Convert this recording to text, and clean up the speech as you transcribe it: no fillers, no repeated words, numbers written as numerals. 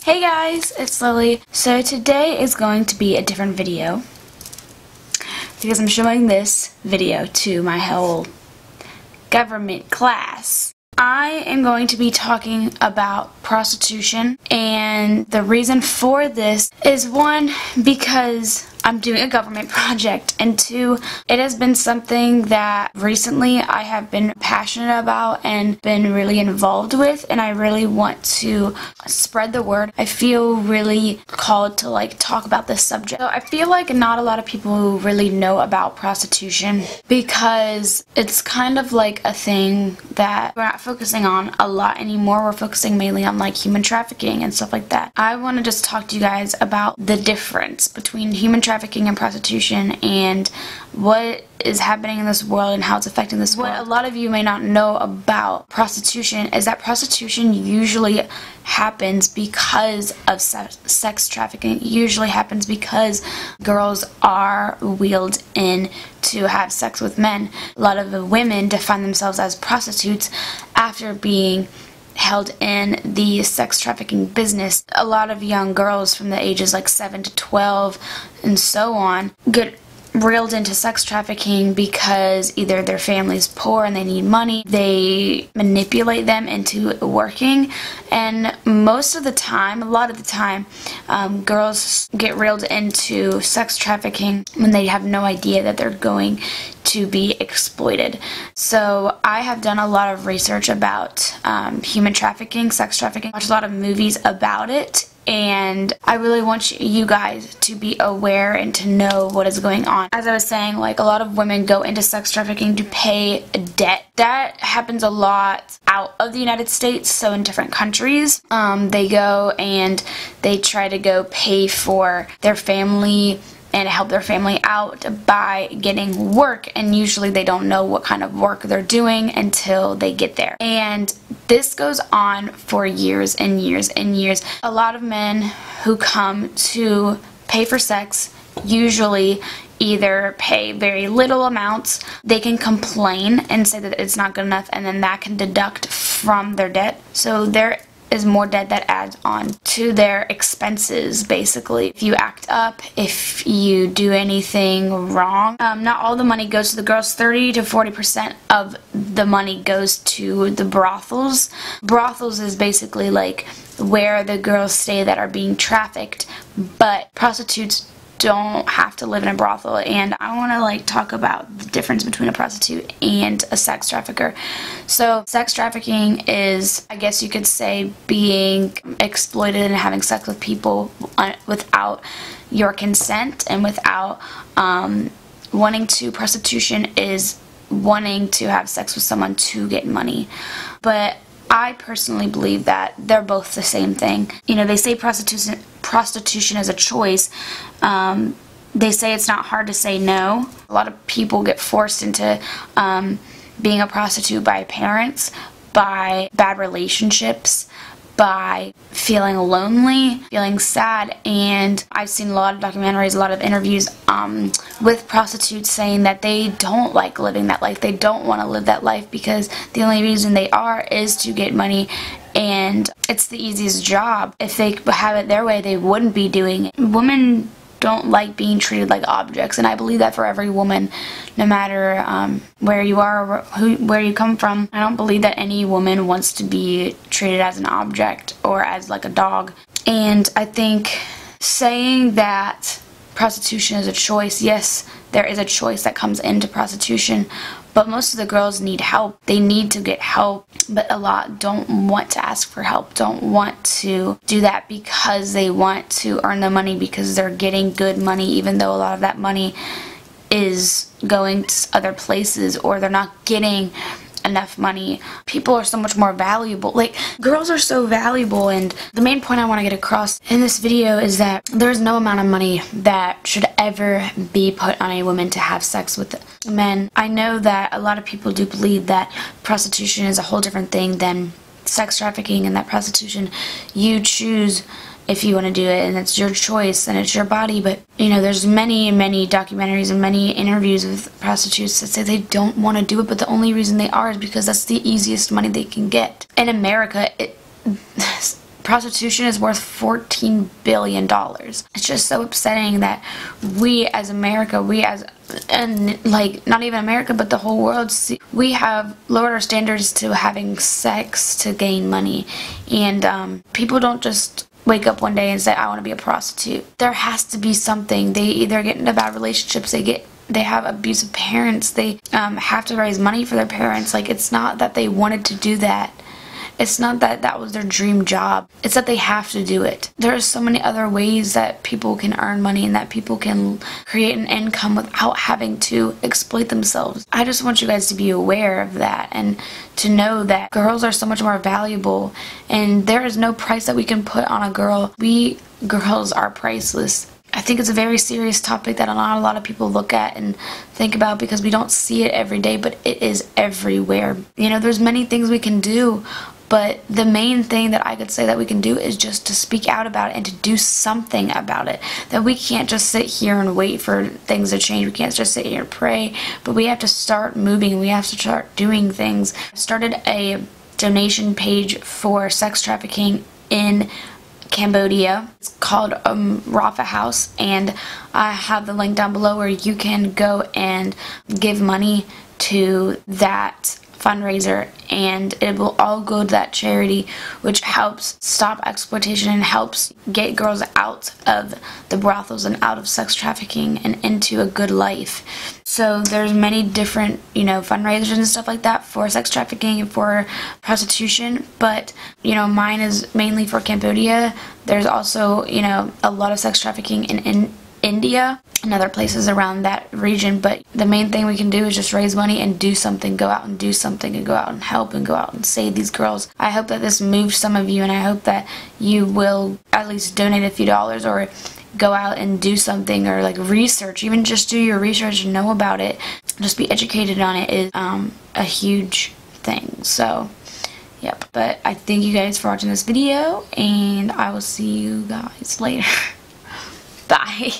Hey guys, it's Lily. So today is going to be a different video because I'm showing this video to my whole government class. I am going to be talking about prostitution, and the reason for this is one, because I'm doing a government project, and two, it has been something that recently I have been passionate about and been really involved with, and I really want to spread the word. I feel really called to talk about this subject. So I feel like not a lot of people really know about prostitution because it's kind of like a thing that we're not focusing on a lot anymore. We're focusing mainly on human trafficking and stuff like that. I want to just talk to you guys about the difference between human trafficking and prostitution and what is happening in this world and how it's affecting this world. What a lot of you may not know about prostitution is that prostitution usually happens because of sex trafficking. It usually happens because girls are wheeled in to have sex with men. A lot of the women define themselves as prostitutes after being held in the sex trafficking business. A lot of young girls from the ages 7 to 12 and so on get reeled into sex trafficking because either their family's poor and they need money, they manipulate them into working, and most of the time, a lot of the time, girls get reeled into sex trafficking when they have no idea that they're going to be exploited. So I have done a lot of research about human trafficking, sex trafficking, watched a lot of movies about it, and I really want you guys to be aware and to know what is going on. As I was saying, a lot of women go into sex trafficking to pay a debt. That happens a lot out of the United States, so in different countries. They go and they try to go pay for their family and help their family out by getting work, and usually they don't know what kind of work they're doing until they get there. And this goes on for years and years and years. A lot of men who come to pay for sex usually either pay very little amounts, they can complain and say that it's not good enough, and then that can deduct from their debt. So there is more debt that adds on to their expenses, basically. If you act up, if you do anything wrong, not all the money goes to the girls. 30 to 40% of the money goes to the brothels. Brothels is basically where the girls stay that are being trafficked, but prostitutes don't have to live in a brothel. And I want to talk about the difference between a prostitute and a sex trafficker. So sex trafficking is, I guess you could say, being exploited and having sex with people without your consent and without wanting to. Prostitution is wanting to have sex with someone to get money. But I personally believe that they're both the same thing. You know, they say prostitution is a choice. They say it's not hard to say no. A lot of people get forced into being a prostitute by parents, by bad relationships, by feeling lonely, feeling sad, and I've seen a lot of documentaries, a lot of interviews with prostitutes saying that they don't like living that life. They don't want to live that life because the only reason they are is to get money, and it's the easiest job. If they have it their way, they wouldn't be doing it. Women don't like being treated like objects, and I believe that for every woman, no matter where you are or where you come from. I don't believe that any woman wants to be treated as an object or as a dog. And I think saying that prostitution is a choice, yes, there is a choice that comes into prostitution, but most of the girls need help. They need to get help, but a lot don't want to ask for help, don't want to do that because they want to earn the money because they're getting good money, even though a lot of that money is going to other places, or they're not getting enough money. People are so much more valuable. Girls are so valuable, and the main point I want to get across in this video is that there's no amount of money that should ever be put on a woman to have sex with men. I know that a lot of people do believe that prostitution is a whole different thing than sex trafficking, and that prostitution, you choose if you want to do it, and it's your choice and it's your body. But there's many documentaries and many interviews with prostitutes that say they don't want to do it, but the only reason they are is because that's the easiest money they can get. In America, prostitution is worth $14 billion. It's just so upsetting that we as America, and like not even America but the whole world, we have lowered our standards to having sex to gain money. And people don't just wake up one day and say, I want to be a prostitute. There has to be something. They either get into bad relationships, they have abusive parents, they have to raise money for their parents. Like, it's not that they wanted to do that. It's not that that was their dream job. It's that they have to do it. There are so many other ways that people can earn money and that people can create an income without having to exploit themselves. I just want you guys to be aware of that and to know that girls are so much more valuable, and there is no price that we can put on a girl. We girls are priceless. I think it's a very serious topic that not a lot of people look at and think about because we don't see it every day, but it is everywhere. You know, there's many things we can do, but the main thing that I could say that we can do is just to speak out about it and to do something about it. That we can't just sit here and wait for things to change. We can't just sit here and pray, but we have to start moving. We have to start doing things. I started a donation page for sex trafficking in Cambodia. It's called Rafa House, and I have the link down below where you can go and give money to that fundraiser, and it will all go to that charity, which helps stop exploitation and helps get girls out of the brothels and out of sex trafficking and into a good life. So there's many different, you know, fundraisers and stuff like that for sex trafficking and for prostitution, but, you know, mine is mainly for Cambodia. There's also, you know, a lot of sex trafficking in India and other places around that region, but the main thing we can do is just raise money and do something. Go out and do something and go out and help and go out and save these girls. I hope that this moves some of you, and I hope that you will at least donate a few dollars or go out and do something, or like research, even just do your research and know about it. Just be educated on it is a huge thing. So yep, but I thank you guys for watching this video, and I will see you guys later. Bye.